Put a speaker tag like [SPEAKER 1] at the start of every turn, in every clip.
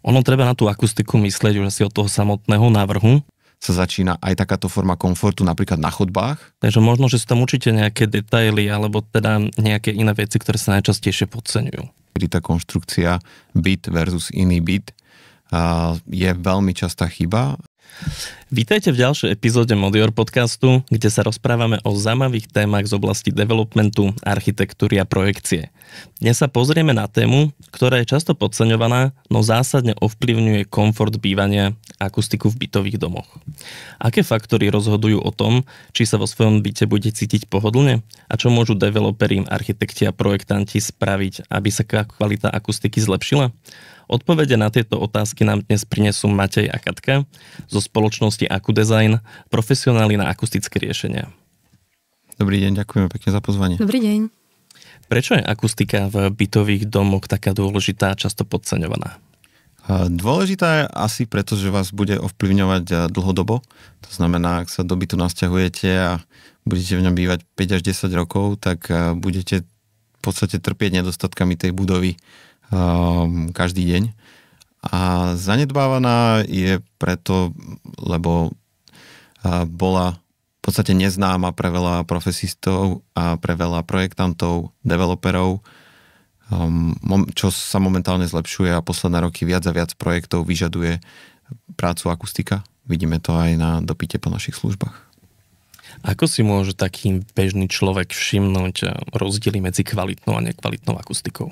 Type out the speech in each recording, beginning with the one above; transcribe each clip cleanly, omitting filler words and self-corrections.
[SPEAKER 1] Ono treba na tú akustiku myslieť už asi od toho samotného návrhu.
[SPEAKER 2] Sa začína aj takáto forma komfortu napríklad na chodbách.
[SPEAKER 1] Takže možno, že sú tam určite nejaké detaily alebo teda nejaké iné veci, ktoré sa najčastejšie podceňujú.
[SPEAKER 2] Kedy tá konštrukcia byt versus iný byt je veľmi častá chyba.
[SPEAKER 1] Vítajte v ďalšej epizóde Modior podcastu, kde sa rozprávame o zaujímavých témach z oblasti developmentu, architektúry a projekcie. Dnes sa pozrieme na tému, ktorá je často podceňovaná, no zásadne ovplyvňuje komfort bývania a akustiku v bytových domoch. Aké faktory rozhodujú o tom, či sa vo svojom byte bude cítiť pohodlne a čo môžu developeri, architekti a projektanti spraviť, aby sa kvalita akustiky zlepšila? Odpovede na tieto otázky nám dnes prinesú Matej a Katka zo spoločnosti Akudesign, profesionáli na akustické riešenia.
[SPEAKER 2] Dobrý deň, ďakujeme pekne za pozvanie.
[SPEAKER 3] Dobrý deň.
[SPEAKER 1] Prečo je akustika v bytových domoch taká dôležitá a často podceňovaná?
[SPEAKER 2] Dôležitá je asi preto, že vás bude ovplyvňovať dlhodobo. To znamená, ak sa do bytu nasťahujete a budete v ňom bývať 5 až 10 rokov, tak budete v podstate trpieť nedostatkami tej budovy každý deň. A zanedbávaná je preto, lebo bola v podstate neznáma pre veľa profesistov a pre veľa projektantov, developerov, čo sa momentálne zlepšuje a posledné roky viac a viac projektov vyžaduje prácu akustika. Vidíme to aj na dopyte po našich službách.
[SPEAKER 1] Ako si môže taký bežný človek všimnúť rozdiely medzi kvalitnou a nekvalitnou akustikou?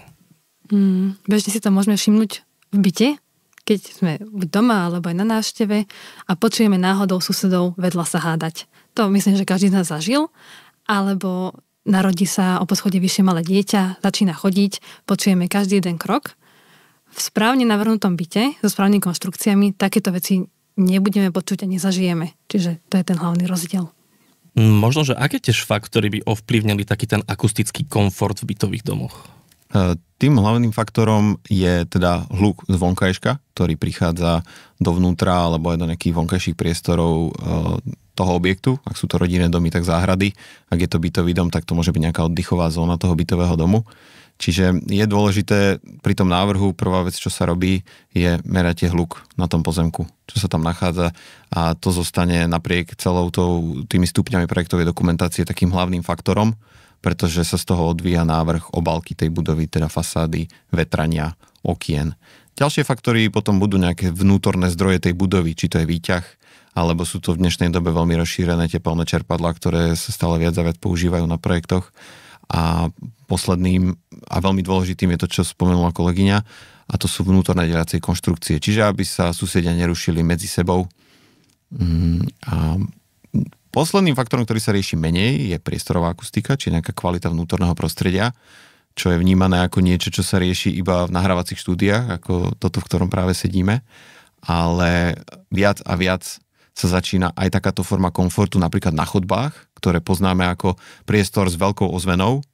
[SPEAKER 3] Bežne si to môžeme všimnúť v byte, keď sme doma alebo aj na návšteve a počujeme náhodou susedov vedľa sa hádať. To myslím, že každý z nás zažil, alebo narodí sa o poschodie vyššie malé dieťa, začína chodiť, počujeme každý jeden krok. V správne navrhnutom byte so správnymi konštrukciami takéto veci nebudeme počuť a nezažijeme. Čiže to je ten hlavný rozdiel.
[SPEAKER 1] Možno, že aké tiež faktory by ovplyvnili taký ten akustický komfort v bytových domoch?
[SPEAKER 2] Tým hlavným faktorom je teda hluk z vonkajška, ktorý prichádza dovnútra alebo aj do nejakých vonkajších priestorov toho objektu. Ak sú to rodinné domy, tak záhrady. Ak je to bytový dom, tak to môže byť nejaká oddychová zóna toho bytového domu. Čiže je dôležité pri tom návrhu, prvá vec, čo sa robí, je merať hluk na tom pozemku, čo sa tam nachádza, a to zostane napriek celou tými stupňami projektovej dokumentácie takým hlavným faktorom, pretože sa z toho odvíja návrh obálky tej budovy, teda fasády, vetrania, okien. Ďalšie faktory potom budú nejaké vnútorné zdroje tej budovy, či to je výťah, alebo sú to v dnešnej dobe veľmi rozšírené tepelné čerpadlá, ktoré sa stále viac a viac používajú na projektoch. A posledným a veľmi dôležitým je to, čo spomenula kolegyňa, a to sú vnútorné deliacie konštrukcie. Čiže aby sa susedia nerušili medzi sebou. A posledným faktorom, ktorý sa rieši menej, je priestorová akustika, či nejaká kvalita vnútorného prostredia, čo je vnímané ako niečo, čo sa rieši iba v nahrávacích štúdiách, ako toto, v ktorom práve sedíme. Ale viac a viac sa začína aj takáto forma komfortu napríklad na chodbách, ktoré poznáme ako priestor s veľkou ozvenou.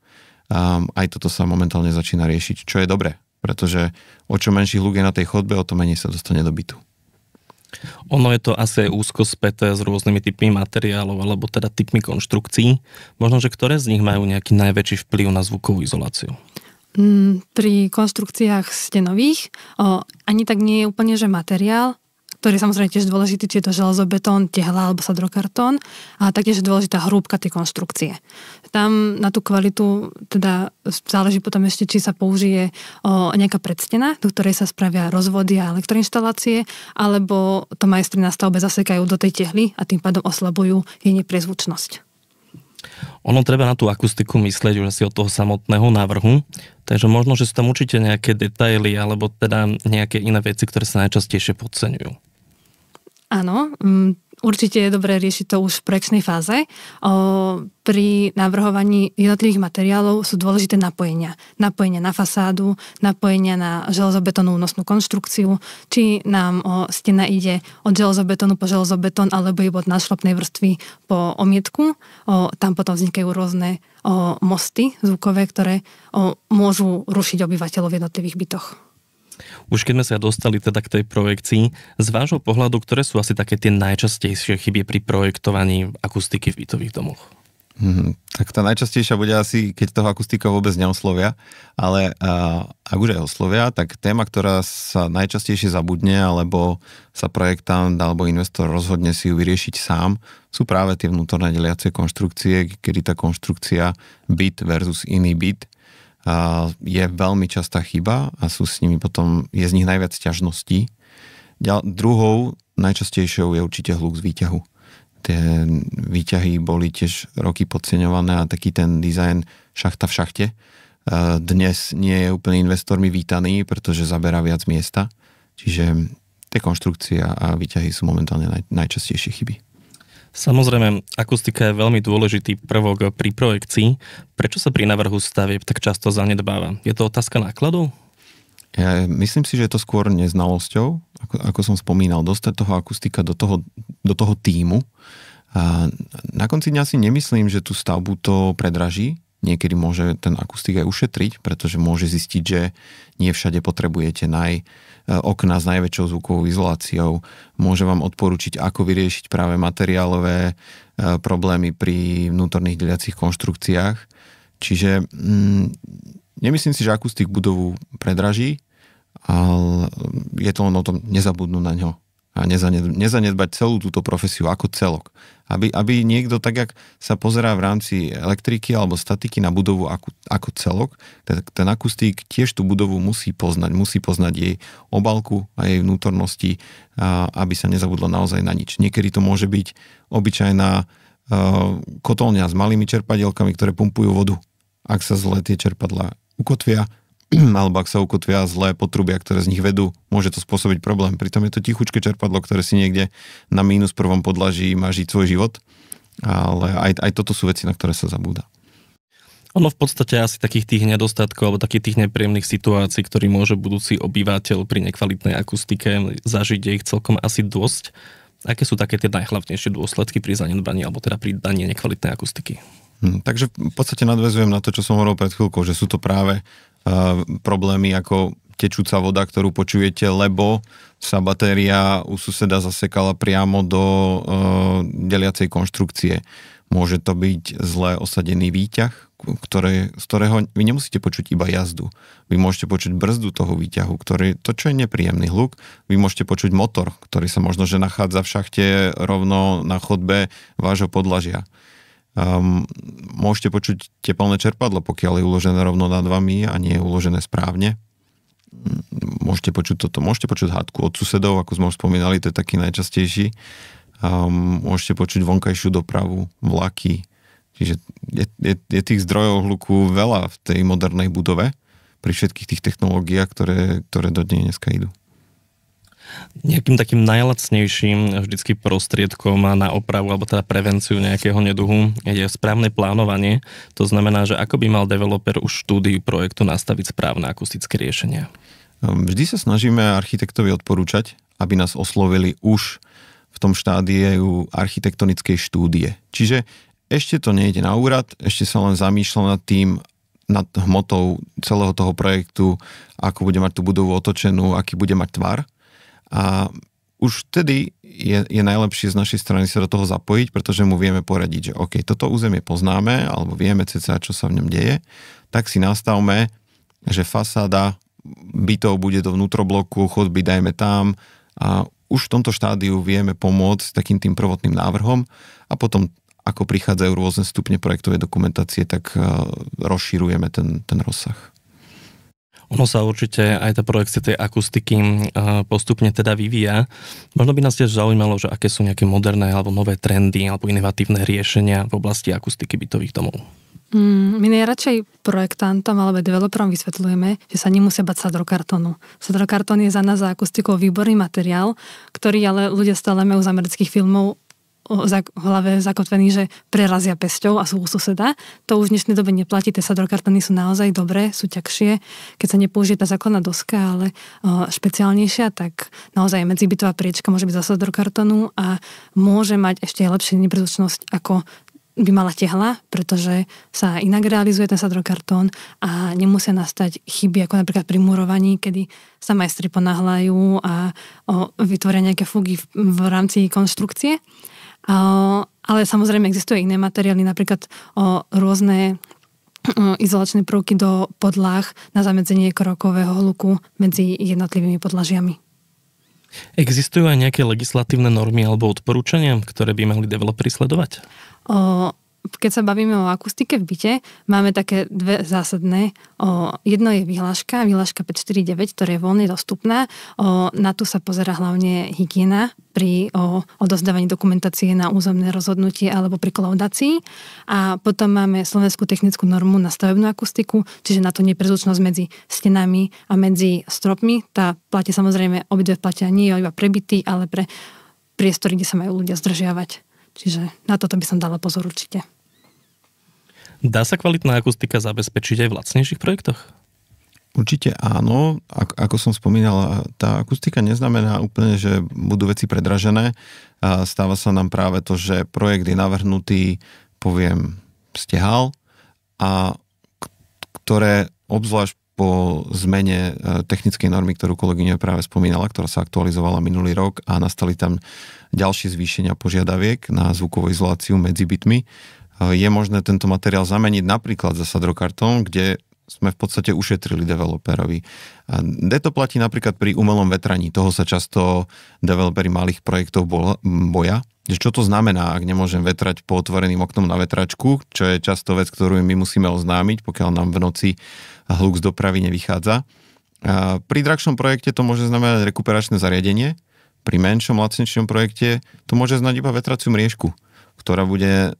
[SPEAKER 2] Aj toto sa momentálne začína riešiť, čo je dobré, pretože o čo menší hluk je na tej chodbe, o to menej sa dostane do bytu.
[SPEAKER 1] Ono je to asi aj úzko späté s rôznymi typmi materiálov alebo teda typmi konštrukcií. Možno, že ktoré z nich majú nejaký najväčší vplyv na zvukovú izoláciu?
[SPEAKER 3] Pri konštrukciách stenových ani tak nie je úplne, že materiál, ktorý je samozrejme tiež dôležitý, či je to železobetón, tehla alebo sadrokartón, a taktiež je dôležitá hrúbka tej konštrukcie. Tam na tú kvalitu teda záleží potom ešte, či sa použije nejaká predstena, do ktorej sa spravia rozvody a elektroinštalácie, alebo to majstri na stavbe zasekajú do tej tehly a tým pádom oslabujú jej nepriezvučnosť.
[SPEAKER 1] Ono treba na tú akustiku myslieť už asi od toho samotného návrhu, takže možno, že sú tam určite nejaké detaily alebo teda nejaké iné veci, ktoré sa najčastejšie podceňujú.
[SPEAKER 3] Áno, určite je dobré riešiť to už v projekčnej fáze. Pri navrhovaní jednotlivých materiálov sú dôležité napojenia. Napojenia na fasádu, napojenia na železobetónovú nosnú konštrukciu, či nám stena ide od železobetónu po železobetón alebo iba od nášlapnej vrstvy po omietku. Tam potom vznikajú rôzne mosty zvukové, ktoré môžu rušiť obyvateľov v jednotlivých bytoch.
[SPEAKER 1] Už keď sme sa dostali teda k tej projekcii, z vášho pohľadu, ktoré sú asi také tie najčastejšie chyby pri projektovaní akustiky v bytových domoch?
[SPEAKER 2] Tak tá najčastejšia bude asi, keď toho akustika vôbec neoslovia, ale ak už aj oslovia, tak téma, ktorá sa najčastejšie zabudne, alebo sa projektant alebo investor rozhodne si ju vyriešiť sám, sú práve tie vnútorné deliacie konštrukcie, kedy tá konštrukcia byt versus iný byt je veľmi častá chyba a sú s nimi potom, je z nich najviac sťažností. Druhou najčastejšou je určite hluk z výťahu. Tie výťahy boli tiež roky podceňované a taký ten dizajn šachta v šachte dnes nie je úplne investormi vítaný, pretože zaberá viac miesta. Čiže tie konštrukcie a výťahy sú momentálne najčastejšie chyby.
[SPEAKER 1] Samozrejme, akustika je veľmi dôležitý prvok pri projekcii. Prečo sa pri návrhu stavieb tak často zanedbáva? Je to otázka nákladov?
[SPEAKER 2] Ja myslím si, že je to skôr neznalosťou, ako som spomínal, dostať toho akustika do toho tímu. A na konci dňa si nemyslím, že tú stavbu to predraží. Niekedy môže ten akustik aj ušetriť, pretože môže zistiť, že nie všade potrebujete okna s najväčšou zvukovou izoláciou. Môže vám odporučiť, ako vyriešiť práve materiálové problémy pri vnútorných deliacich konštrukciách. Čiže nemyslím si, že akustik budovu predraží, ale je to len o tom nezabudnúť na ňo a nezanedbať celú túto profesiu ako celok. Aby niekto, tak jak sa pozerá v rámci elektriky alebo statiky na budovu ako celok, ten akustík tiež tú budovu musí poznať jej obálku a jej vnútornosti, aby sa nezabudlo naozaj na nič. Niekedy to môže byť obyčajná kotolňa s malými čerpadielkami, ktoré pumpujú vodu. Ak sa zle tie čerpadlá ukotvia, alebo ak sa ukotvia zlé potrubia, ktoré z nich vedú, môže to spôsobiť problém. Pritom je to tichučké čerpadlo, ktoré si niekde na -1 podlaží má žiť svoj život, ale aj toto sú veci, na ktoré sa zabúda.
[SPEAKER 1] Ono v podstate asi takých tých nedostatkov alebo takých tých nepríjemných situácií, ktorý môže budúci obyvateľ pri nekvalitnej akustike zažiť, je ich celkom asi dosť. Aké sú také tie najhlavnejšie dôsledky pri zanedbaní alebo teda pri daní nekvalitnej akustiky?
[SPEAKER 2] Takže v podstate nadväzujem na to, čo som hovoril pred chvíľkou, že sú to práve problémy ako tečúca voda, ktorú počujete, lebo sa batéria u suseda zasekala priamo do deliacej konštrukcie. Môže to byť zle osadený výťah, z ktorého vy nemusíte počuť iba jazdu. Vy môžete počuť brzdu toho výťahu, to čo je nepríjemný hluk. Vy môžete počuť motor, ktorý sa možno že nachádza v šachte rovno na chodbe vášho podlažia. Môžete počuť teplné čerpadlo, pokiaľ je uložené rovno nad vami a nie je uložené správne. Môžete počuť toto. Môžete počuť hádku od susedov, ako sme už spomínali, to je taký najčastejší. Môžete počuť vonkajšiu dopravu, vlaky. Čiže je tých zdrojov hluku veľa v tej modernej budove pri všetkých tých technológiách, ktoré do dneska idú.
[SPEAKER 1] Nejakým takým najlacnejším vždycky prostriedkom na opravu alebo teda prevenciu nejakého neduhu je správne plánovanie. To znamená, že ako by mal developer už štúdiu projektu nastaviť správne akustické riešenia?
[SPEAKER 2] Vždy sa snažíme architektovi odporúčať, aby nás oslovili už v tom štádiu architektonickej štúdie. Čiže ešte to nejde na úrad, ešte sa len zamýšľa nad hmotou celého toho projektu, ako bude mať tú budovu otočenú, aký bude mať tvar. A už vtedy je najlepšie z našej strany sa do toho zapojiť, pretože mu vieme poradiť, že OK, toto územie poznáme, alebo vieme cca, čo sa v ňom deje, tak si nastavme, že fasáda bytov bude do vnútrobloku, chodby dajme tam a už v tomto štádiu vieme pomôcť s takým tým prvotným návrhom a potom, ako prichádzajú rôzne stupne projektovej dokumentácie, tak rozširujeme ten rozsah.
[SPEAKER 1] Ono sa určite aj tá projekcia tej akustiky postupne teda vyvíja. Možno by nás tiež zaujímalo, že aké sú nejaké moderné alebo nové trendy alebo inovatívne riešenia v oblasti akustiky bytových domov.
[SPEAKER 3] My najradšej projektantom alebo developerom vysvetľujeme, že sa nemusia bať sadrokartónu. Sadrokartón je za nás za akustikou výborný materiál, ktorý ale ľudia stále majú z amerických filmov v hlave zakotvený, že prerazia pesťou a sú u suseda. To už v dnešnej dobe neplatí, tie sadrokartóny sú naozaj dobré, sú ťažšie. Keď sa nepoužije tá základná doska, ale špeciálnejšia, tak naozaj medzibytová priečka môže byť za sadrokartónu a môže mať ešte lepšiu neprizvučnosť ako by mala tehla, pretože sa inak realizuje ten sadrokartón a nemusia nastať chyby, ako napríklad pri murovaní, kedy sa majstri ponáhľajú a vytvoria nejaké fugy v rámci konštrukcie. Ale samozrejme existujú iné materiály, napríklad rôzne izolačné prvky do podlah na zamedzenie krokového hluku medzi jednotlivými podlažiami.
[SPEAKER 1] Existujú aj nejaké legislatívne normy alebo odporúčania, ktoré by mohli developeri sledovať?
[SPEAKER 3] Keď sa bavíme o akustike v byte, máme také dve zásadné. Jedno je vyhláška 549, ktorá je voľne dostupná. Na tú sa pozerá hlavne hygiena pri odovzdávaní dokumentácie na územné rozhodnutie alebo pri kolaudácii. A potom máme slovenskú technickú normu na stavebnú akustiku, čiže na to neprizvučnosť medzi stenami a medzi stropmi. Tá platí samozrejme, obidve platia nie iba pre byty, ale pre priestory, kde sa majú ľudia zdržiavať. Čiže na toto by som dala pozor určite.
[SPEAKER 1] Dá sa kvalitná akustika zabezpečiť aj v lacnejších projektoch?
[SPEAKER 2] Určite áno. Ako som spomínal, tá akustika neznamená úplne, že budú veci predražené. Stáva sa nám práve to, že projekt je navrhnutý, poviem, stehal, a ktoré obzvlášť po zmene technickej normy, ktorú kolegyňa práve spomínala, ktorá sa aktualizovala minulý rok a nastali tam ďalšie zvýšenia požiadaviek na zvukovú izoláciu medzi bytmi, je možné tento materiál zameniť napríklad za sadrokartón, kde sme v podstate ušetrili developerovi. To platí napríklad pri umelom vetraní. Toho sa často developeri malých projektov boja. Čo to znamená, ak nemôžem vetrať po otvoreným oknom na vetračku, čo je často vec, ktorú my musíme oznámiť, pokiaľ nám v noci hluk z dopravy nevychádza. Pri drahšom projekte to môže znamenať rekuperačné zariadenie. Pri menšom, lacnejšom projekte to môže znamenať iba vetraciu mriežku, ktorá bude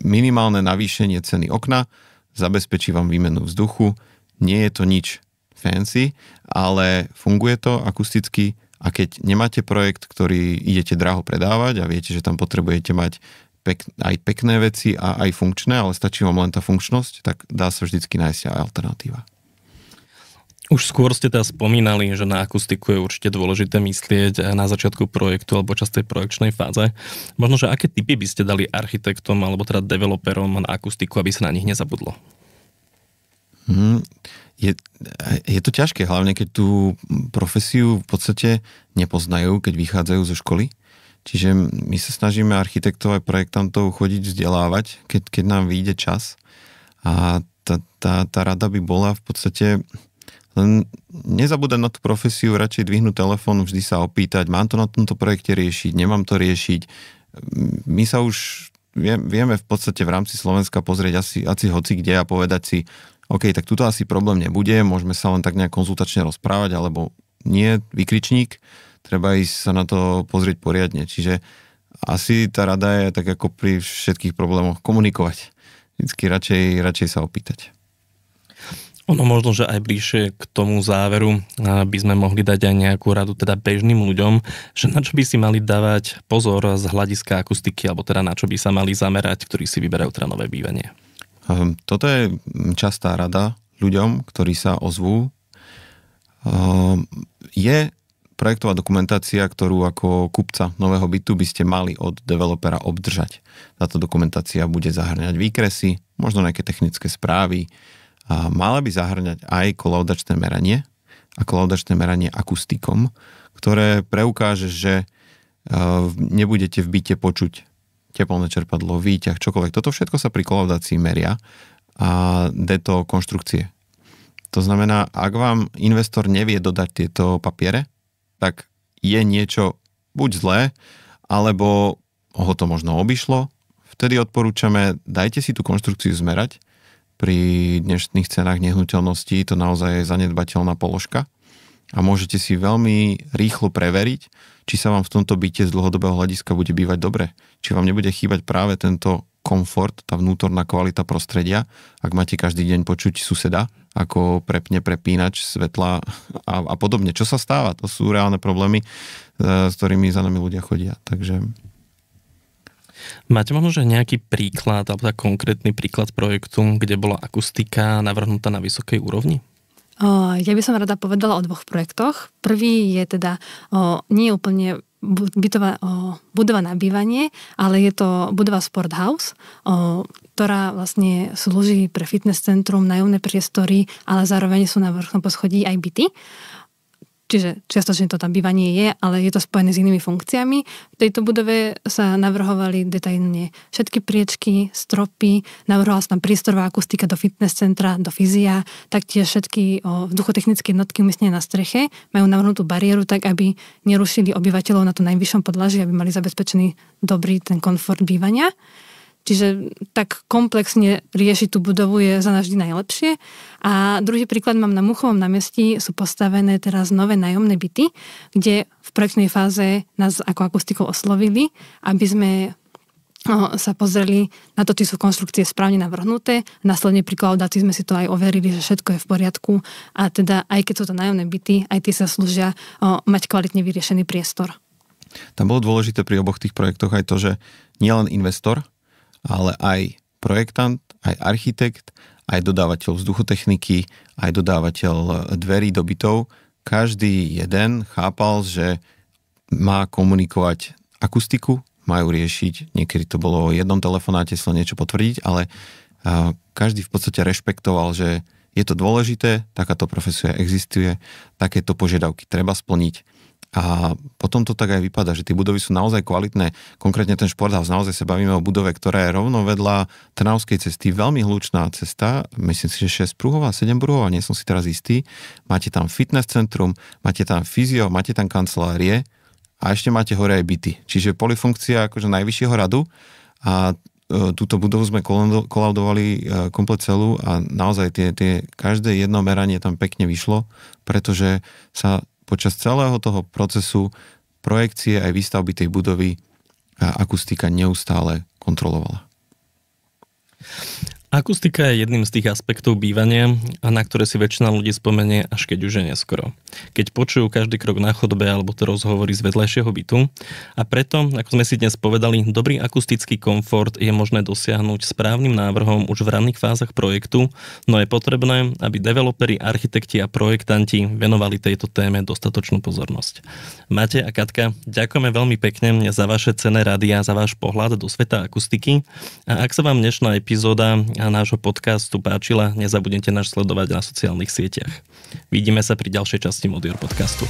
[SPEAKER 2] minimálne navýšenie ceny okna, zabezpečí vám výmenu vzduchu, nie je to nič fancy, ale funguje to akusticky, a keď nemáte projekt, ktorý idete draho predávať a viete, že tam potrebujete mať aj pekné veci a aj funkčné, ale stačí vám len tá funkčnosť, tak dá sa vždycky nájsť aj alternatíva.
[SPEAKER 1] Už skôr ste teda spomínali, že na akustiku je určite dôležité myslieť na začiatku projektu alebo čas tej projekčnej fáze. Možno, že aké tipy by ste dali architektom alebo teda developerom na akustiku, aby sa na nich nezabudlo?
[SPEAKER 2] Je to ťažké, hlavne keď tú profesiu v podstate nepoznajú, keď vychádzajú zo školy. Čiže my sa snažíme architektov aj projektantov chodiť vzdelávať, keď nám vyjde čas. A tá rada by bola v podstate len nezabúdať na tú profesiu, radšej dvihnúť telefón, vždy sa opýtať, mám to na tomto projekte riešiť, nemám to riešiť. My sa už vieme v podstate v rámci Slovenska pozrieť asi hoci kde a povedať si, OK, tak tuto asi problém nebude, môžeme sa len tak nejak konzultačne rozprávať, alebo nie, vykričník, treba ísť sa na to pozrieť poriadne. Čiže asi tá rada je tak ako pri všetkých problémoch komunikovať. Vždycky radšej sa opýtať.
[SPEAKER 1] Ono možno, že aj bližšie k tomu záveru by sme mohli dať aj nejakú radu teda bežným ľuďom, že na čo by si mali dávať pozor z hľadiska akustiky, alebo teda na čo by sa mali zamerať, ktorí si vyberajú teda nové bývanie.
[SPEAKER 2] Toto je častá rada ľuďom, ktorí sa ozvú. Je projektová dokumentácia, ktorú ako kupca nového bytu by ste mali od developera obdržať. Táto dokumentácia bude zahŕňať výkresy, možno nejaké technické správy, a mala by zahŕňať aj kolaudačné meranie a kolaudačné meranie akustikom, ktoré preukáže, že nebudete v byte počuť teplné čerpadlo, výťah, čokoľvek. Toto všetko sa pri kolaudácii meria a to konštrukcie. To znamená, ak vám investor nevie dodať tieto papiere, tak je niečo buď zlé, alebo ho to možno obišlo. Vtedy odporúčame, dajte si tú konštrukciu zmerať. Pri dnešných cenách nehnuteľností to naozaj je zanedbateľná položka a môžete si veľmi rýchlo preveriť, či sa vám v tomto byte z dlhodobého hľadiska bude bývať dobre. Či vám nebude chýbať práve tento komfort, tá vnútorná kvalita prostredia, ak máte každý deň počuť suseda, ako prepne prepínač svetla a podobne. Čo sa stáva? To sú reálne problémy, s ktorými za nami ľudia chodia. Takže...
[SPEAKER 1] Máte možno, že nejaký príklad, alebo tak konkrétny príklad projektu, kde bola akustika navrhnutá na vysokej úrovni?
[SPEAKER 3] Ja by som rada povedala o dvoch projektoch. Prvý je teda nie úplne budova na bývanie, ale je to budova Sport House, ktorá vlastne slúži pre fitness centrum, nájomné priestory, ale zároveň sú na vrchnom poschodí aj byty. čiže čiastočne to tam bývanie je, ale je to spojené s inými funkciami. V tejto budove sa navrhovali detailne všetky priečky, stropy, navrhovala sa tam priestorová akustika do fitness centra, do fyzia, taktiež všetky vzduchotechnické jednotky umiestnené na streche majú navrhnutú bariéru tak, aby nerušili obyvateľov na tom najvyššom podlaží, aby mali zabezpečený dobrý ten komfort bývania. Čiže tak komplexne riešiť tú budovu je za nás vždy najlepšie. A druhý príklad mám na Muchovom námestí, sú postavené teraz nové nájomné byty, kde v projektnej fáze nás ako akustikov oslovili, aby sme sa pozreli na to, či sú konštrukcie správne navrhnuté. Následne pri klaudácii sme si to aj overili, že všetko je v poriadku a teda aj keď sú to nájomné byty, aj tie sa slúžia mať kvalitne vyriešený priestor.
[SPEAKER 2] Tam bolo dôležité pri oboch tých projektoch aj to, že nielen investor, ale aj projektant, aj architekt, aj dodávateľ vzduchotechniky, aj dodávateľ dverí do bytov, každý jeden chápal, že má komunikovať akustiku, majú riešiť, niekedy to bolo o jednom telefonáte sa niečo potvrdiť, ale každý v podstate rešpektoval, že je to dôležité, takáto profesia existuje, takéto požiadavky treba splniť. A potom to tak aj vypadá, že tie budovy sú naozaj kvalitné. Konkrétne ten Športhaus, naozaj sa bavíme o budove, ktorá je rovno vedľa Trnavskej cesty. Veľmi hlučná cesta, myslím si, že 6 pruhová, 7 pruhová, nie som si teraz istý. Máte tam fitness centrum, máte tam fyzio, máte tam kancelárie a ešte máte hore aj byty. Čiže polifunkcia akože najvyššieho radu a túto budovu sme kolaudovali komplet celú a naozaj tie každé jedno meranie tam pekne vyšlo, pretože sa počas celého toho procesu projekcie aj výstavby tej budovy akustika neustále kontrolovala.
[SPEAKER 1] Akustika je jedným z tých aspektov bývania, na ktoré si väčšina ľudí spomenie, až keď už je neskoro. Keď počujú každý krok na chodbe alebo to rozhovory z vedľajšieho bytu. A preto, ako sme si dnes povedali, dobrý akustický komfort je možné dosiahnuť správnym návrhom už v ranných fázach projektu, no je potrebné, aby developeri, architekti a projektanti venovali tejto téme dostatočnú pozornosť. Matej a Katka, ďakujeme veľmi pekne za vaše cenné rady a za váš pohľad do sveta akustiky. A ak sa vám dnešná epizóda a nášho podcastu páčila, nezabudnite nás sledovať na sociálnych sieťach. Vidíme sa pri ďalšej časti Modior podcastu.